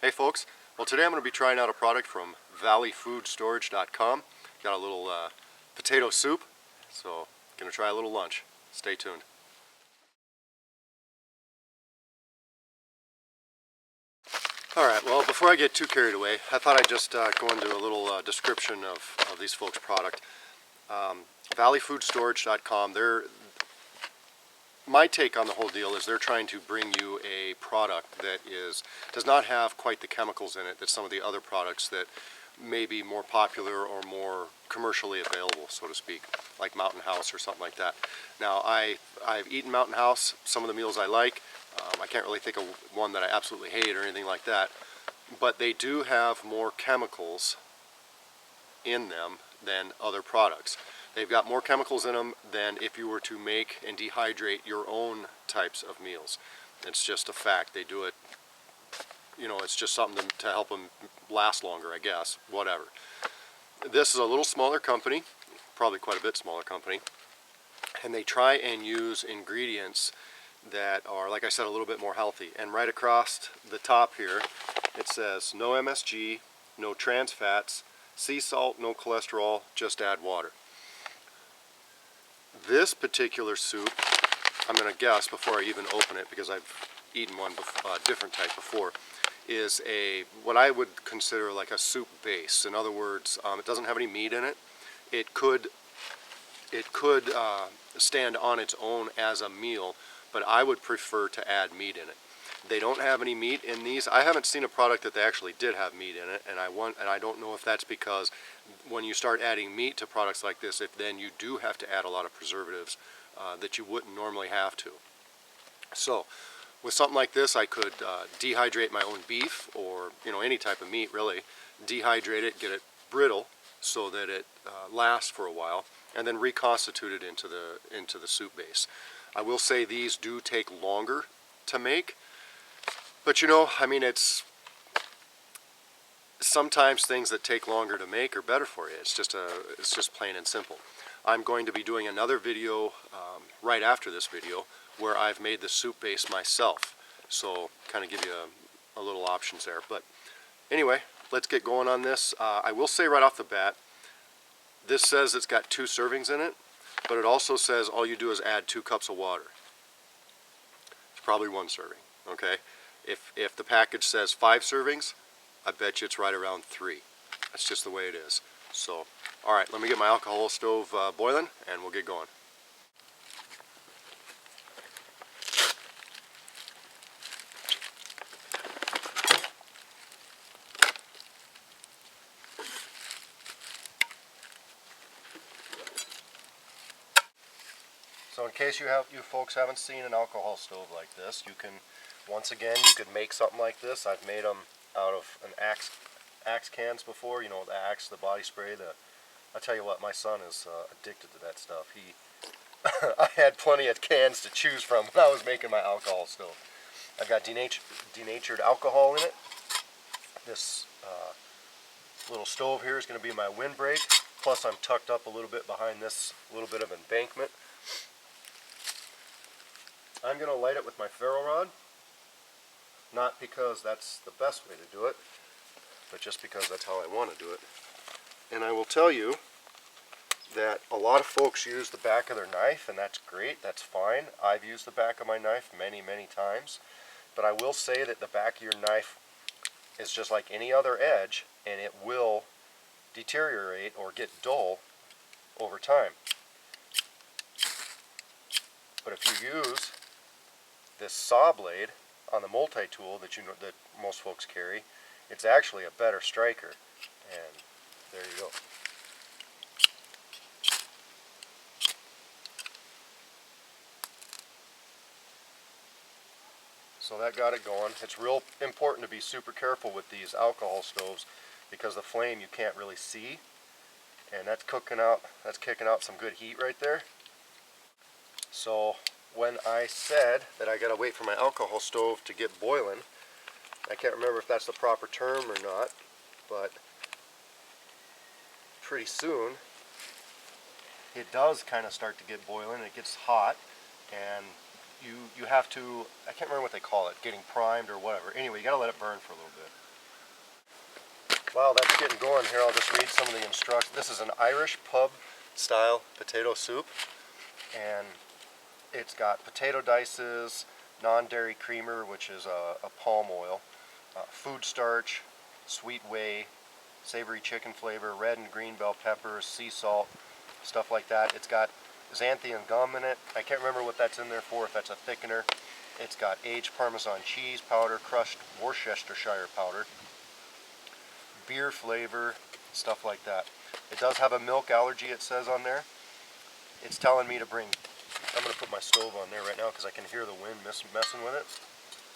Hey folks, well today I'm going to be trying out a product from valleyfoodstorage.com. Got a little potato soup, so going to try a little lunch. Stay tuned. Alright, well before I get too carried away, I thought I'd just go into a little description of these folks' product. Valleyfoodstorage.com, my take on the whole deal is they're trying to bring you a product that does not have quite the chemicals in it that some of the other products that may be more popular or more commercially available, so to speak, like Mountain House or something like that. Now, I've eaten Mountain House, some of the meals I like. I can't really think of one that I absolutely hate or anything like that, but they do have more chemicals in them than other products. They've got more chemicals in them than if you were to make and dehydrate your own types of meals. It's just a fact. They do it, you know, it's just something to help them last longer, I guess, whatever. This is a little smaller company, probably quite a bit smaller company, and they try and use ingredients that are, like I said, a little bit more healthy. And right across the top here, it says no MSG, no trans fats, sea salt, no cholesterol, just add water. This particular soup, I'm going to guess before I even open it, because I've eaten one different type before, is what I would consider like a soup base. In other words, it doesn't have any meat in it. It could stand on its own as a meal, but I would prefer to add meat in it. They don't have any meat in these. I haven't seen a product that they actually did have meat in it, and I don't know if that's because when you start adding meat to products like this, if then you do have to add a lot of preservatives that you wouldn't normally have to. So with something like this, I could dehydrate my own beef, or any type of meat really, dehydrate it, get it brittle so that it lasts for a while, and then reconstitute it into the soup base. I will say these do take longer to make, but I mean, it's sometimes things that take longer to make are better for you. It's just plain and simple. I'm going to be doing another video right after this video where I've made the soup base myself, so kind of give you a little options there. But anyway, let's get going on this. I will say right off the bat, this says it's got 2 servings in it, but it also says all you do is add 2 cups of water. It's probably 1 serving, okay? If the package says 5 servings, I bet you it's right around 3. That's just the way it is. So, alright, let me get my alcohol stove boiling and we'll get going. So in case you folks haven't seen an alcohol stove like this, you can make something like this. I've made them out of an Axe cans before, the Axe, the body spray. I'll tell you what, my son is addicted to that stuff. I had plenty of cans to choose from when I was making my alcohol stove. I've got denatured alcohol in it. This little stove here is going to be my windbreak, plus I'm tucked up a little bit behind this little bit of embankment. I'm going to light it with my ferro rod, not because that's the best way to do it, but just because that's how I want to do it. And I will tell you that a lot of folks use the back of their knife, and that's great, that's fine. I've used the back of my knife many, many times, but I will say that the back of your knife is just like any other edge, and it will deteriorate or get dull over time. But if you use this saw blade on the multi-tool that most folks carry, it's actually a better striker. And there you go. So that got it going. It's real important to be super careful with these alcohol stoves because the flame you can't really see, and that's kicking out some good heat right there. So when I said that I gotta wait for my alcohol stove to get boiling, I can't remember if that's the proper term or not, but pretty soon it does kind of start to get boiling. It gets hot, and you have to, I can't remember what they call it, getting primed or whatever. Anyway, you gotta let it burn for a little bit. While that's getting going here, I'll just read some of the instructions. This is an Irish pub style potato soup, and it's got potato dices, non-dairy creamer, which is a palm oil, food starch, sweet whey, savory chicken flavor, red and green bell peppers, sea salt, stuff like that. It's got xanthan gum in it. I can't remember what that's in there for, if that's a thickener. It's got aged Parmesan cheese powder, crushed Worcestershire powder, beer flavor, stuff like that. It does have a milk allergy, it says on there. It's telling me to bring, I'm going to put my stove on there right now because I can hear the wind messing with it.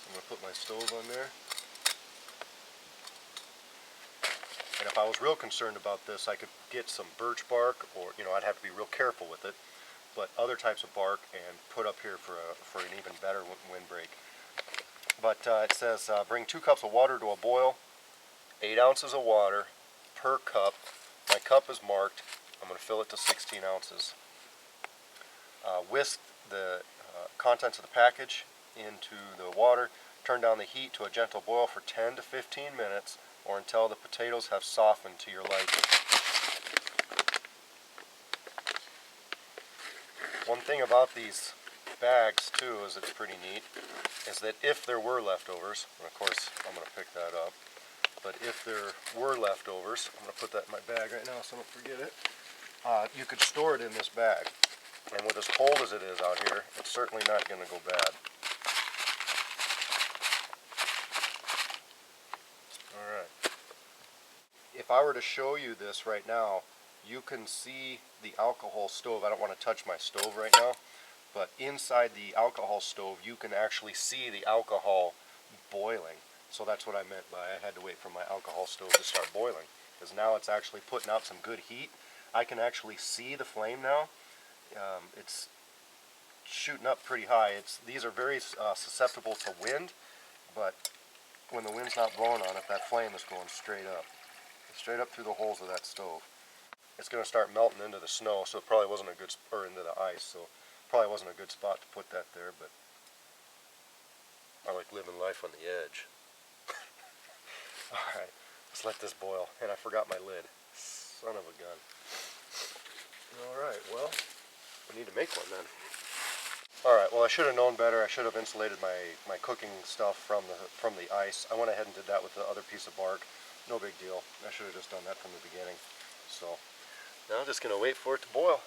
I'm going to put my stove on there. And if I was real concerned about this, I could get some birch bark, or, you know, I'd have to be real careful with it, but other types of bark, and put up here for an even better windbreak. But it says bring 2 cups of water to a boil, 8 ounces of water per cup. My cup is marked. I'm going to fill it to 16 ounces. Whisk the contents of the package into the water. Turn down the heat to a gentle boil for 10 to 15 minutes, or until the potatoes have softened to your liking. One thing about these bags too is it's pretty neat, is that if there were leftovers, and of course I'm going to pick that up, but if there were leftovers, I'm going to put that in my bag right now so I don't forget it, you could store it in this bag. And with as cold as it is out here, it's certainly not going to go bad. Alright. If I were to show you this right now, you can see the alcohol stove. I don't want to touch my stove right now, but inside the alcohol stove you can actually see the alcohol boiling. So that's what I meant by I had to wait for my alcohol stove to start boiling, because now it's actually putting out some good heat. I can actually see the flame now. It's shooting up pretty high. These are very susceptible to wind, but when the wind's not blowing on it, that flame is going straight up through the holes of that stove. It's going to start melting into the snow, so it probably wasn't a good, or into the ice, so probably wasn't a good spot to put that there, but I like living life on the edge. Alright, let's let this boil. And I forgot my lid. Son of a gun. Alright, well, we need to make one then. Alright, well I should have known better. I should have insulated my cooking stuff from the ice. I went ahead and did that with the other piece of bark. No big deal. I should have just done that from the beginning. So now I'm just going to wait for it to boil.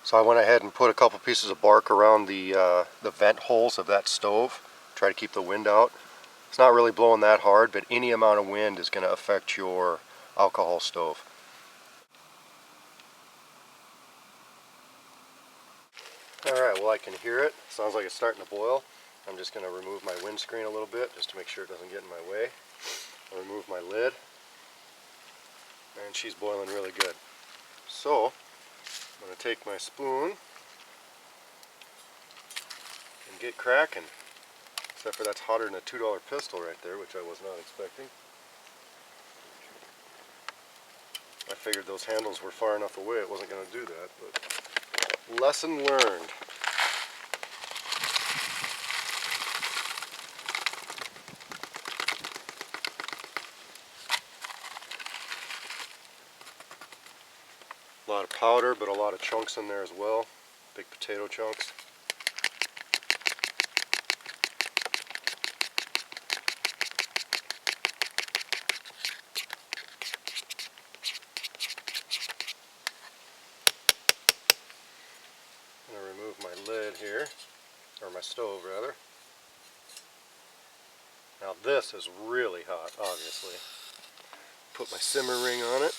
So I went ahead and put a couple pieces of bark around the vent holes of that stove. Try to keep the wind out. It's not really blowing that hard, but any amount of wind is going to affect your alcohol stove. Alright, well I can hear it. Sounds like it's starting to boil. I'm just going to remove my windscreen a little bit just to make sure it doesn't get in my way. I'll remove my lid. And she's boiling really good. So, I'm going to take my spoon and get cracking. Except for that's hotter than a $2 pistol right there, which I was not expecting. I figured those handles were far enough away it wasn't going to do that, but lesson learned. A lot of powder, but a lot of chunks in there as well. Big potato chunks. I'm going to remove my lid here, or my stove rather. Now this is really hot, obviously. Put my simmer ring on it.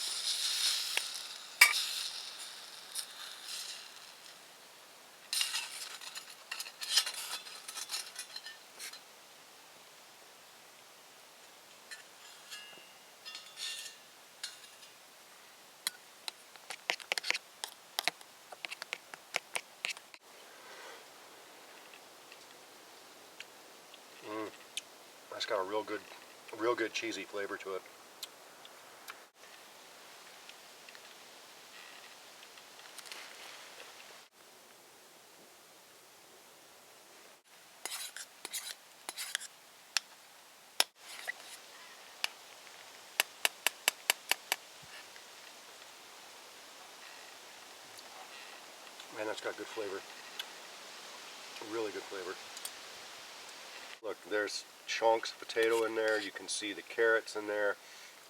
It's got a real good cheesy flavor to it. Man, that's got good flavor. Really good flavor. Look, there's chunks of potato in there. You can see the carrots in there.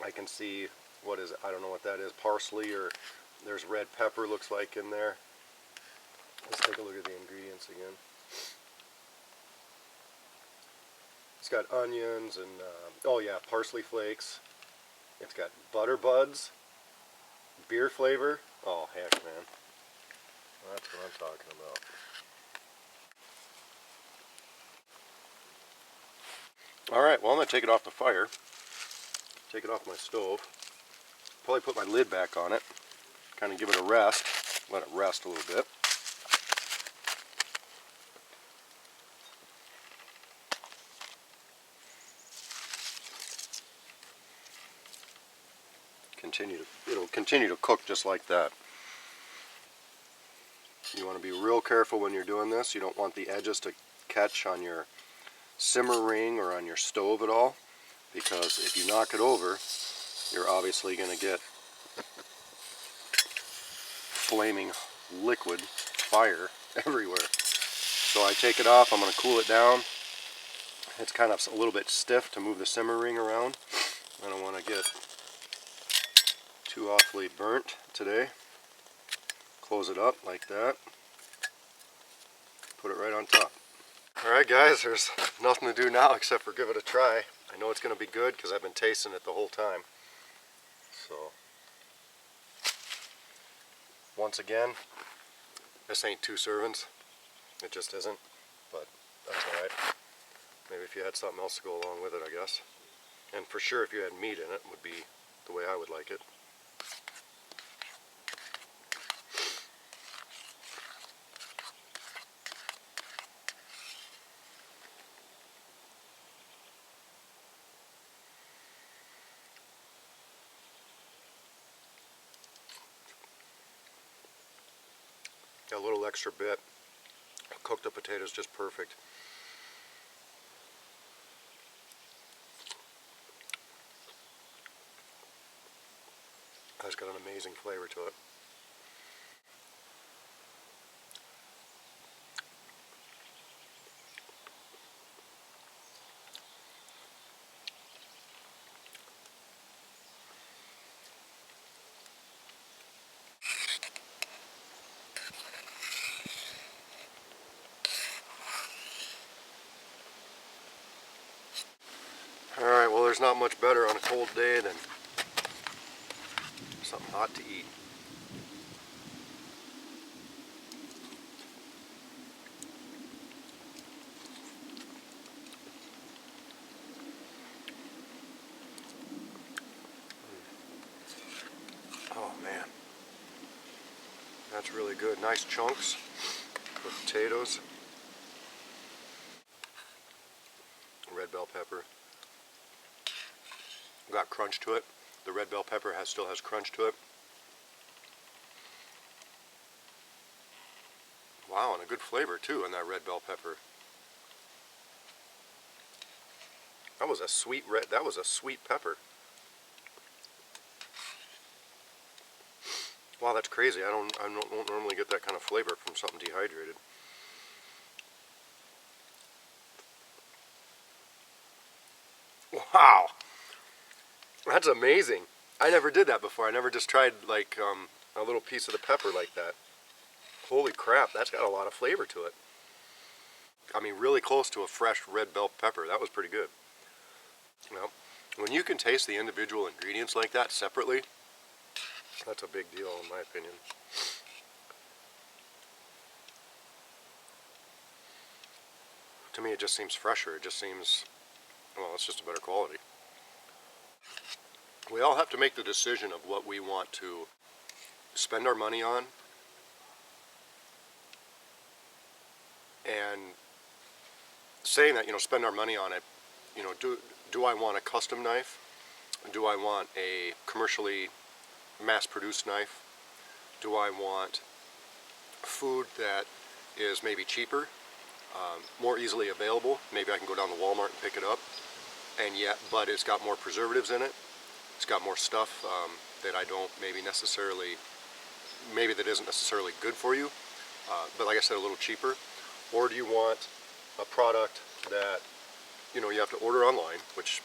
I can see, what is it? I don't know what that is, parsley, or there's red pepper, looks like, in there. Let's take a look at the ingredients again. It's got onions and, oh yeah, parsley flakes. It's got butter buds, beer flavor. Oh heck, man. That's what I'm talking about. Alright, well, I'm going to take it off the fire. Take it off my stove. Probably put my lid back on it. Kind of give it a rest. Let it rest a little bit. It'll continue to cook just like that. You want to be real careful when you're doing this. You don't want the edges to catch on your simmer ring or on your stove at all, because if you knock it over, you're obviously going to get flaming liquid fire everywhere. So I take it off. I'm going to cool it down. It's kind of a little bit stiff to move the simmer ring around. I don't want to get too awfully burnt today. Close it up like that. Put it right on top. Alright guys, there's nothing to do now except for give it a try. I know it's going to be good because I've been tasting it the whole time. So, once again, this ain't 2 servings. It just isn't, but that's alright. Maybe if you had something else to go along with it, I guess. And for sure, if you had meat in it, would be the way I would like it. Got a little extra bit. Cooked the potatoes just perfect. That's got an amazing flavor to it. Alright, well, there's not much better on a cold day than something hot to eat. Oh man, that's really good. Nice chunks of potatoes. Red bell pepper. Got crunch to it. The red bell pepper still has crunch to it. Wow, and a good flavor too in that red bell pepper. That was a sweet pepper. Wow, that's crazy. I don't normally get that kind of flavor from something dehydrated. Wow, that's amazing. I never did that before. I never just tried like a little piece of the pepper like that. Holy crap, that's got a lot of flavor to it. I mean, really close to a fresh red bell pepper. That was pretty good. Well, when you can taste the individual ingredients like that separately, that's a big deal in my opinion. To me, it just seems fresher. It just seems, well, it's just a better quality. We all have to make the decision of what we want to spend our money on. And saying that, spend our money on it, do I want a custom knife? Do I want a commercially mass-produced knife? Do I want food that is maybe cheaper, more easily available? Maybe I can go down to Walmart and pick it up, but it's got more preservatives in it. It's got more stuff that I don't maybe that isn't necessarily good for you. but like I said, a little cheaper? Or do you want a product that, you know, you have to order online, which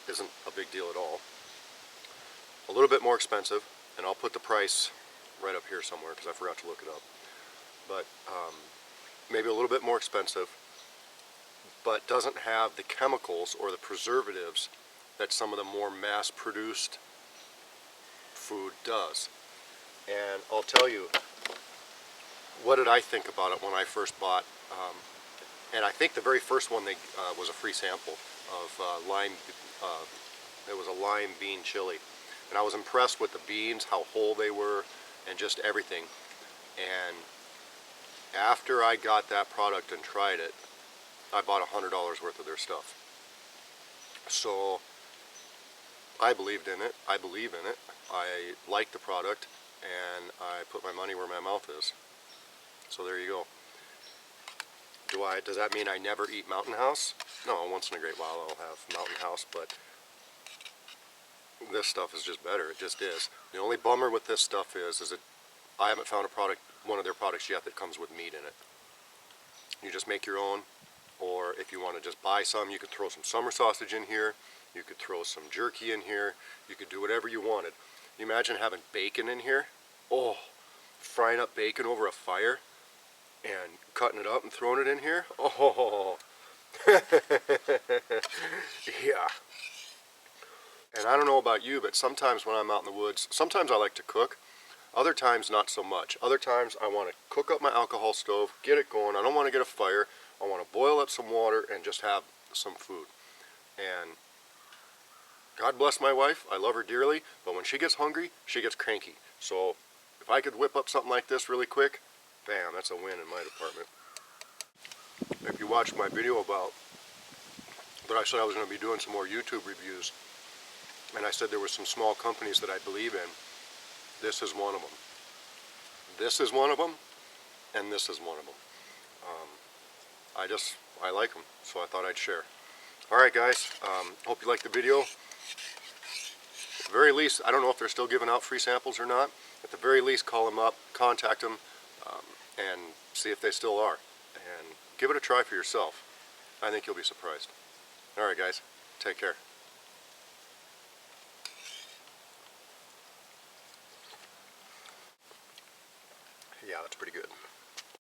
isn't a big deal at all, a little bit more expensive, and I'll put the price right up here somewhere because I forgot to look it up, but maybe a little bit more expensive, but doesn't have the chemicals or the preservatives that some of the more mass-produced food does. And I'll tell you, what did I think about it when I first bought, and I think the very first one they was a free sample of lime, it was a lime bean chili. And I was impressed with the beans, how whole they were, and just everything. And after I got that product and tried it, I bought $100 worth of their stuff. So I believed in it, I believe in it, I like the product, and I put my money where my mouth is. So there you go. Does that mean I never eat Mountain House? No, once in a great while I'll have Mountain House, but this stuff is just better. It just is. The only bummer with this stuff is that I haven't found a product, one of their products yet, that comes with meat in it. You just make your own, or if you want to just buy some, you could throw some summer sausage in here, you could throw some jerky in here, you could do whatever you wanted. You imagine having bacon in here? Oh, frying up bacon over a fire and cutting it up and throwing it in here? Oh, yeah. And I don't know about you, but sometimes when I'm out in the woods, sometimes I like to cook, other times not so much. Other times I want to cook up my alcohol stove, get it going. I don't want to get a fire. I want to boil up some water and just have some food. And God bless my wife, I love her dearly, but when she gets hungry, she gets cranky. So if I could whip up something like this really quick, bam, that's a win in my department. If you watched my video about that, I said I was going to be doing some more YouTube reviews, and I said there were some small companies that I believe in. This is one of them. This is one of them, and this is one of them. I like them, so I thought I'd share. Alright guys, hope you liked the video. At the very least, I don't know if they're still giving out free samples or not. At the very least, call them up, contact them, and see if they still are. And give it a try for yourself. I think you'll be surprised. Alright guys, take care. Yeah, that's pretty good.